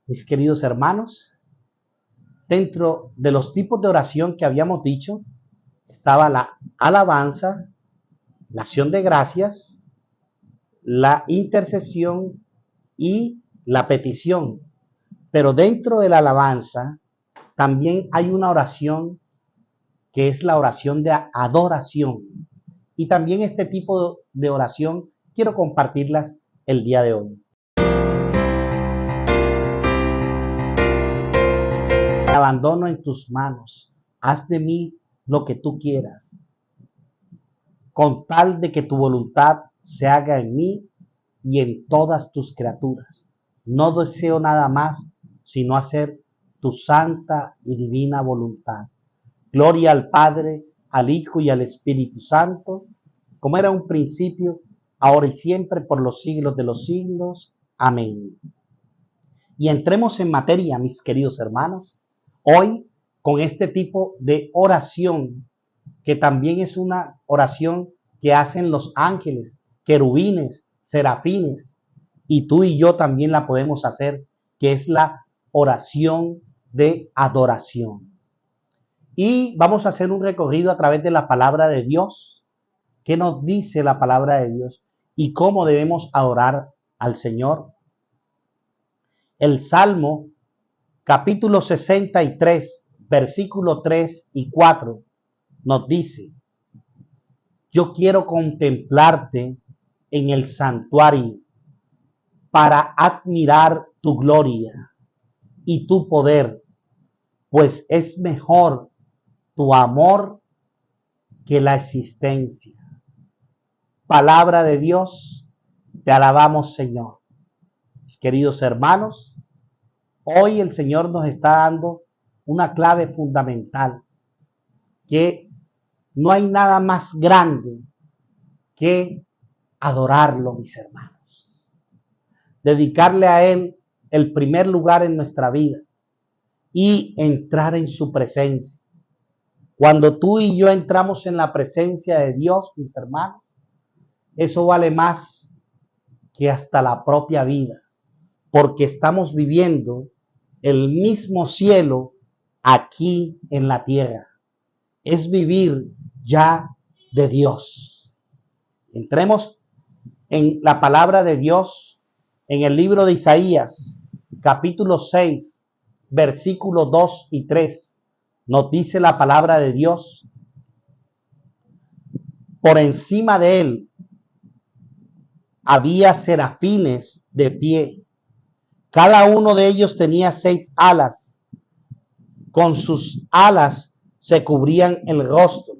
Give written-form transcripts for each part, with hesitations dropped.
Mis queridos hermanos, dentro de los tipos de oración que habíamos dicho, estaba la alabanza, la acción de gracias, la intercesión y la petición. Pero dentro de la alabanza también hay una oración que es la oración de adoración. Y también este tipo de oración quiero compartirlas el día de hoy. Me abandono en tus manos. Haz de mí lo que tú quieras, con tal de que tu voluntad se haga en mí y en todas tus criaturas. No deseo nada más sino hacer tu santa y divina voluntad. Gloria al Padre, al Hijo y al Espíritu Santo, como era un principio, ahora y siempre, por los siglos de los siglos. Amén. Y entremos en materia, mis queridos hermanos, hoy con este tipo de oración, que también es una oración que hacen los ángeles, querubines, serafines, y tú y yo también la podemos hacer, que es la oración de adoración. Y vamos a hacer un recorrido a través de la palabra de Dios. ¿Qué nos dice la palabra de Dios? Y cómo debemos adorar al Señor. El Salmo, capítulo 63, versículo 3 y 4, nos dice: yo quiero contemplarte en el santuario para admirar tu gloria y tu poder, pues es mejor tu amor que la existencia. Palabra de Dios, te alabamos, Señor. Mis queridos hermanos, hoy el Señor nos está dando una clave fundamental, que no hay nada más grande que adorarlo, mis hermanos. Dedicarle a Él el primer lugar en nuestra vida y entrar en su presencia. Cuando tú y yo entramos en la presencia de Dios, mis hermanos, eso vale más que hasta la propia vida, porque estamos viviendo el mismo cielo aquí en la tierra. Es vivir ya de Dios. Entremos en la palabra de Dios en el libro de Isaías, capítulo 6, versículos 2 y 3. Nos dice la palabra de Dios: por encima de él había serafines de pie. Cada uno de ellos tenía 6 alas. Con sus alas se cubrían el rostro,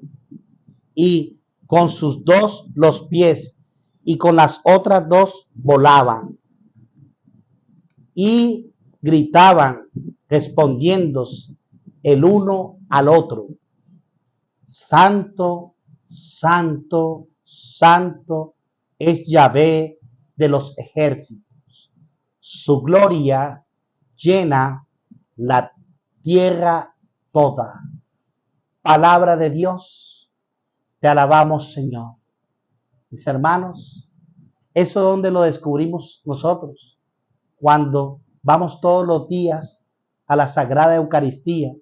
y con sus 2 los pies, y con las otras 2 volaban. Y gritaban, respondiendo el uno al otro: Santo, santo, santo es Yahvé de los ejércitos. Su gloria llena la tierra toda. Palabra de Dios, te alabamos, Señor. Mis hermanos, eso es donde lo descubrimos nosotros, cuando vamos todos los días a la Sagrada Eucaristía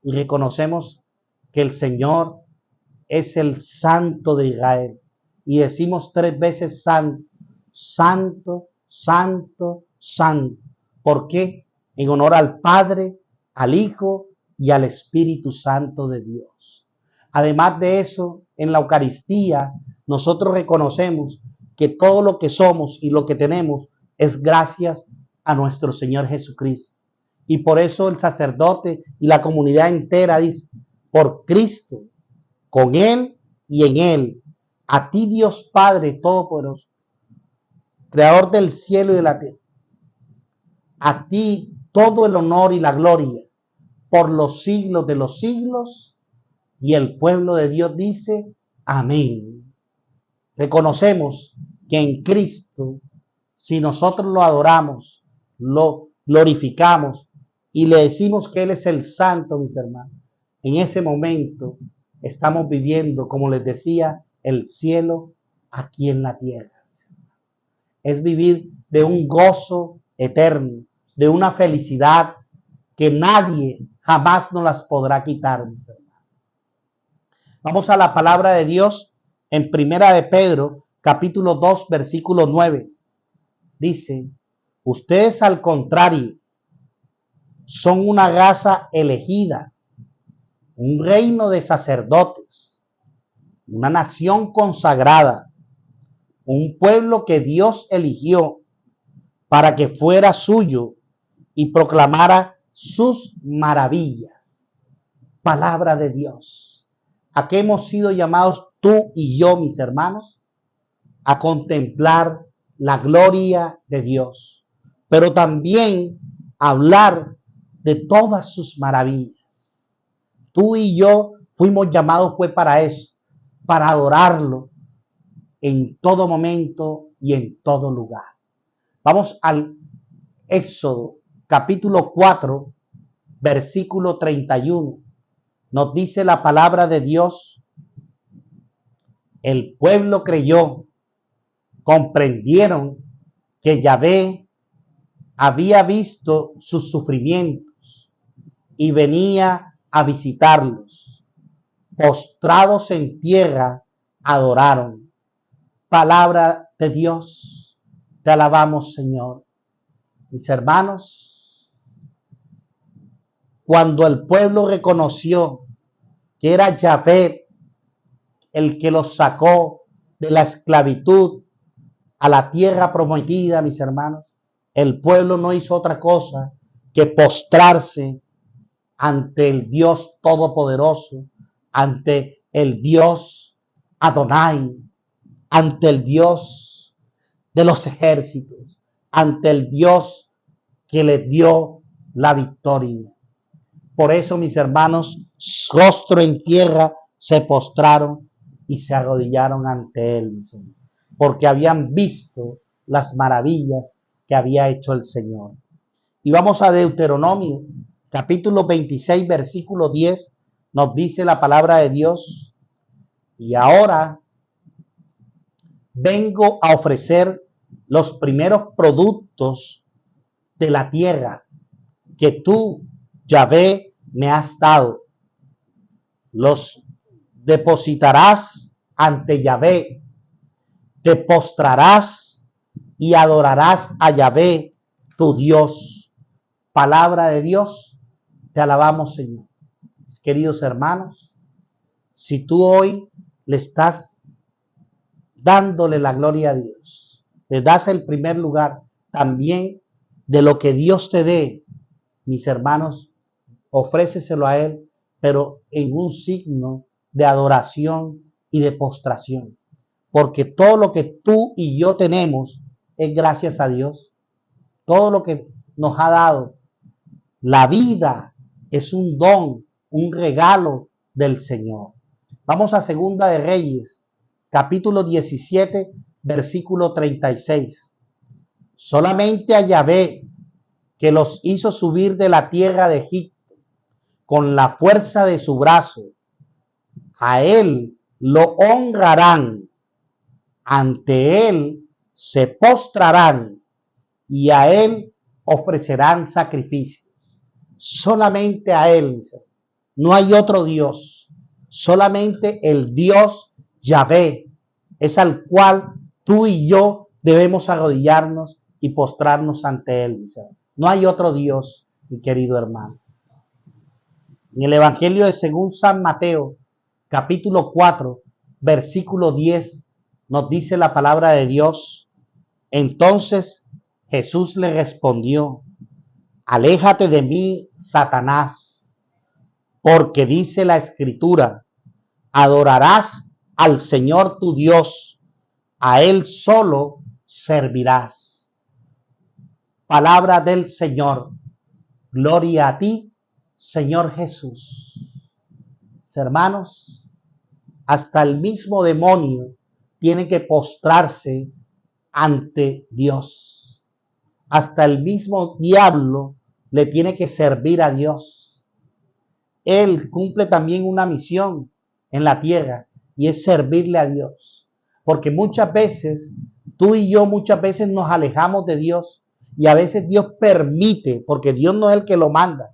y reconocemos que el Señor es el Santo de Israel. Y decimos 3 veces santo, santo, santo, santo. ¿Por qué? En honor al Padre, al Hijo y al Espíritu Santo de Dios. Además de eso, en la Eucaristía, nosotros reconocemos que todo lo que somos y lo que tenemos es gracias a nuestro Señor Jesucristo. Y por eso el sacerdote y la comunidad entera dice: por Cristo, con Él y en Él, a ti Dios Padre Todopoderoso, Creador del cielo y de la tierra, a ti todo el honor y la gloria por los siglos de los siglos. Y el pueblo de Dios dice: amén. Reconocemos que en Cristo, si nosotros lo adoramos, lo glorificamos y le decimos que Él es el Santo, mis hermanos, en ese momento estamos viviendo, como les decía, el cielo aquí en la tierra. Es vivir de un gozo eterno, de una felicidad que nadie jamás nos las podrá quitar, mis hermanos. Vamos a la palabra de Dios en Primera de Pedro, capítulo 2, versículo 9. Dice, ustedes al contrario, son una raza elegida, un reino de sacerdotes, una nación consagrada, un pueblo que Dios eligió para que fuera suyo y proclamara sus maravillas. Palabra de Dios. ¿A qué hemos sido llamados tú y yo, mis hermanos? A contemplar la gloria de Dios, pero también hablar de todas sus maravillas. Tú y yo fuimos llamados pues para eso, para adorarlo en todo momento y en todo lugar. Vamos al Éxodo, capítulo 4, versículo 31. Nos dice la palabra de Dios, el pueblo creyó, comprendieron que Yahvé había visto sus sufrimientos y venía a visitarlos. Postrados en tierra, adoraron. Palabra de Dios, te alabamos, Señor. Mis hermanos, cuando el pueblo reconoció que era Yahvé el que los sacó de la esclavitud a la tierra prometida, mis hermanos, el pueblo no hizo otra cosa que postrarse ante el Dios Todopoderoso, ante el Dios Adonai, ante el Dios de los ejércitos, ante el Dios que les dio la victoria. Por eso, mis hermanos, rostro en tierra, se postraron y se arrodillaron ante él, mi Señor, porque habían visto las maravillas que había hecho el Señor. Y vamos a Deuteronomio, capítulo 26, versículo 10, nos dice la palabra de Dios, y ahora vengo a ofrecer los primeros productos de la tierra que tú, Yahvé, me has dado. Los depositarás ante Yahvé, te postrarás y adorarás a Yahvé, tu Dios. Palabra de Dios, te alabamos, Señor. Mis queridos hermanos, si tú hoy le estás dándole la gloria a Dios, le das el primer lugar, también de lo que Dios te dé, mis hermanos, ofréceselo a Él, pero en un signo de adoración y de postración. Porque todo lo que tú y yo tenemos es gracias a Dios. Todo lo que nos ha dado, la vida, es un don, un regalo del Señor. Vamos a Segunda de Reyes, capítulo 17, versículo 36. Solamente a Yahvé, que los hizo subir de la tierra de Egipto con la fuerza de su brazo, a él lo honrarán, ante él se postrarán y a él ofrecerán sacrificios. Solamente a él, no hay otro Dios, solamente el Dios Yahvé es al cual tú y yo debemos arrodillarnos y postrarnos ante él. No hay otro Dios, mi querido hermano. En el Evangelio de según San Mateo, capítulo 4, versículo 10, nos dice la palabra de Dios. Entonces Jesús le respondió, aléjate de mí, Satanás, porque dice la Escritura, adorarás al Señor tu Dios, a Él solo servirás. Palabra del Señor. Gloria a ti, Señor Jesús. Hermanos, hasta el mismo demonio tiene que postrarse ante Dios. Hasta el mismo diablo le tiene que servir a Dios. Él cumple también una misión en la tierra y es servirle a Dios. Porque muchas veces, tú y yo muchas veces nos alejamos de Dios Y a veces Dios permite, porque Dios no es el que lo manda,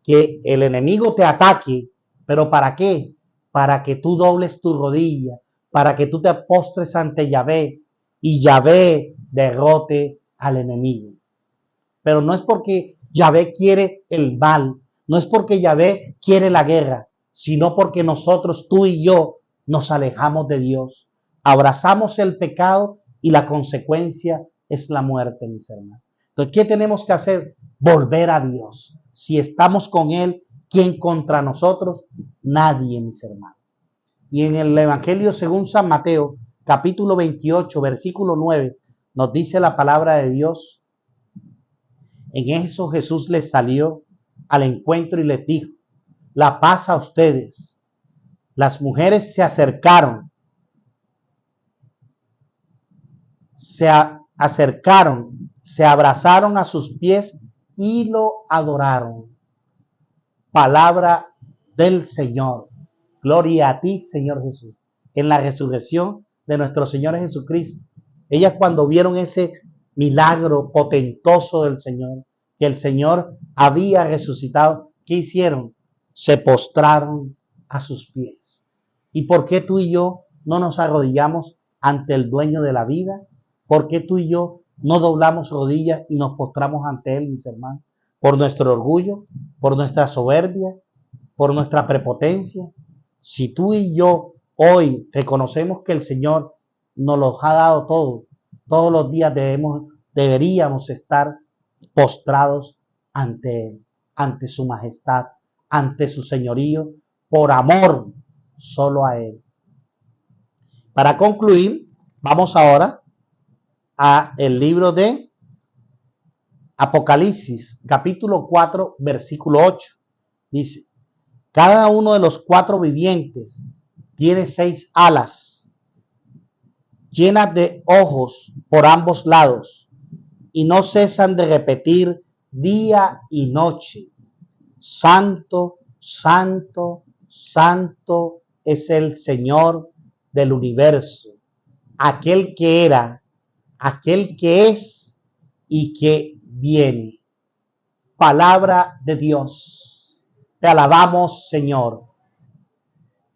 que el enemigo te ataque. ¿Pero para qué? Para que tú dobles tu rodilla, para que tú te postres ante Yahvé y Yahvé derrote al enemigo. Pero no es porque Yahvé quiere el mal, no es porque Yahvé quiere la guerra, sino porque nosotros, tú y yo, nos alejamos de Dios, abrazamos el pecado y la consecuencia es la muerte, mis hermanos. Entonces, ¿qué tenemos que hacer? Volver a Dios. Si estamos con Él, ¿quién contra nosotros? Nadie, mis hermanos. Y en el Evangelio según San Mateo, capítulo 28, versículo 9, nos dice la palabra de Dios. En eso Jesús les salió al encuentro y les dijo: la paz a ustedes. Las mujeres se acercaron, se abrazaron a sus pies y lo adoraron. Palabra del Señor. Gloria a ti, Señor Jesús. En la resurrección de nuestro Señor Jesucristo, ellas cuando vieron ese milagro potentoso del Señor, que el Señor había resucitado, ¿qué hicieron? Se postraron a sus pies. ¿Y por qué tú y yo no nos arrodillamos ante el dueño de la vida? ¿Por qué tú y yo no doblamos rodillas y nos postramos ante Él, mis hermanos? ¿Por nuestro orgullo? ¿Por nuestra soberbia? ¿Por nuestra prepotencia? Si tú y yo hoy reconocemos que el Señor nos los ha dado todo, todos los días deberíamos estar postrados ante Él, ante su majestad, ante su señorío, por amor solo a Él. Para concluir, vamos ahora a el libro de Apocalipsis, capítulo 4, versículo 8. Dice: cada uno de los cuatro vivientes tiene 6 alas, llenas de ojos por ambos lados, y no cesan de repetir día y noche: santo, santo, santo es el Señor del universo, aquel que era, aquel que es y que viene. Palabra de Dios. Te alabamos, Señor.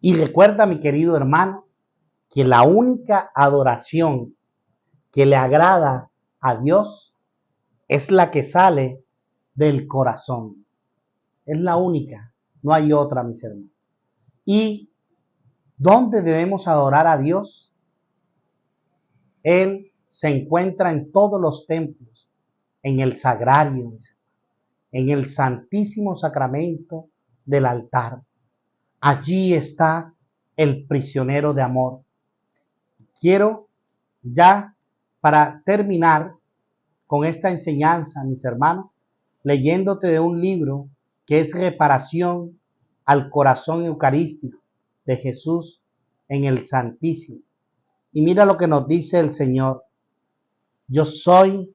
Y recuerda, mi querido hermano, que la única adoración que le agrada a Dios es la que sale del corazón. Es la única, no hay otra, mis hermanos. ¿Y dónde debemos adorar a Dios? Él se encuentra en todos los templos, en el sagrario, en el santísimo sacramento del altar. Allí está el prisionero de amor. Quiero ya, para terminar con esta enseñanza, mis hermanos, leyéndote de un libro que es Reparación al Corazón Eucarístico de Jesús en el Santísimo. Y mira lo que nos dice el Señor: yo soy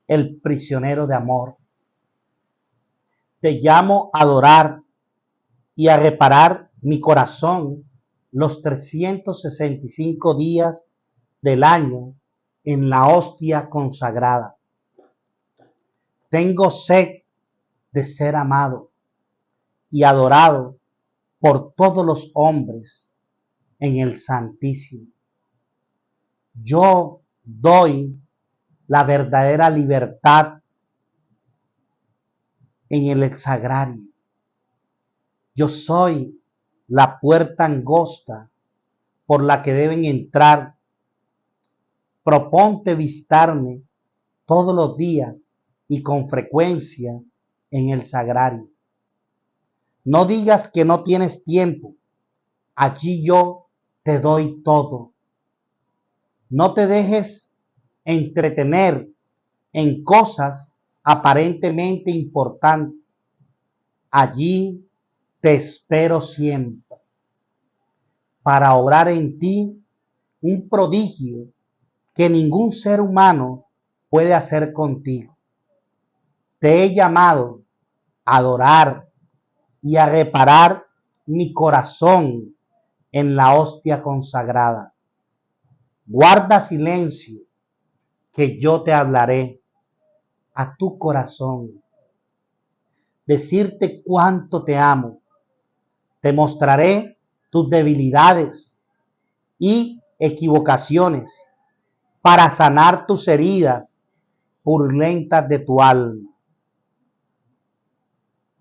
el prisionero de amor. Te llamo a adorar y a reparar mi corazón los 365 días del año en la hostia consagrada. Tengo sed de ser amado y adorado por todos los hombres en el Santísimo. Yo doy la verdadera libertad en el sagrario. Yo soy la puerta angosta por la que deben entrar. Proponte visitarme todos los días y con frecuencia en el sagrario. No digas que no tienes tiempo. Allí yo te doy todo. No te dejes entretener en cosas aparentemente importantes. Allí te espero siempre para obrar en ti un prodigio que ningún ser humano puede hacer contigo. Te he llamado a adorar y a reparar mi corazón en la hostia consagrada. Guarda silencio, que yo te hablaré. a tu corazón, decirte cuánto te amo. Te mostraré tus debilidades y equivocaciones para sanar tus heridas purulentas de tu alma.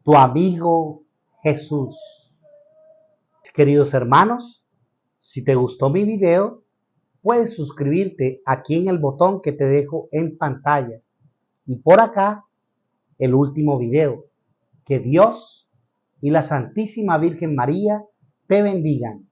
Tu amigo Jesús. Queridos hermanos, si te gustó mi video, puedes suscribirte aquí en el botón que te dejo en pantalla. Y por acá, el último video. Que Dios y la Santísima Virgen María te bendigan.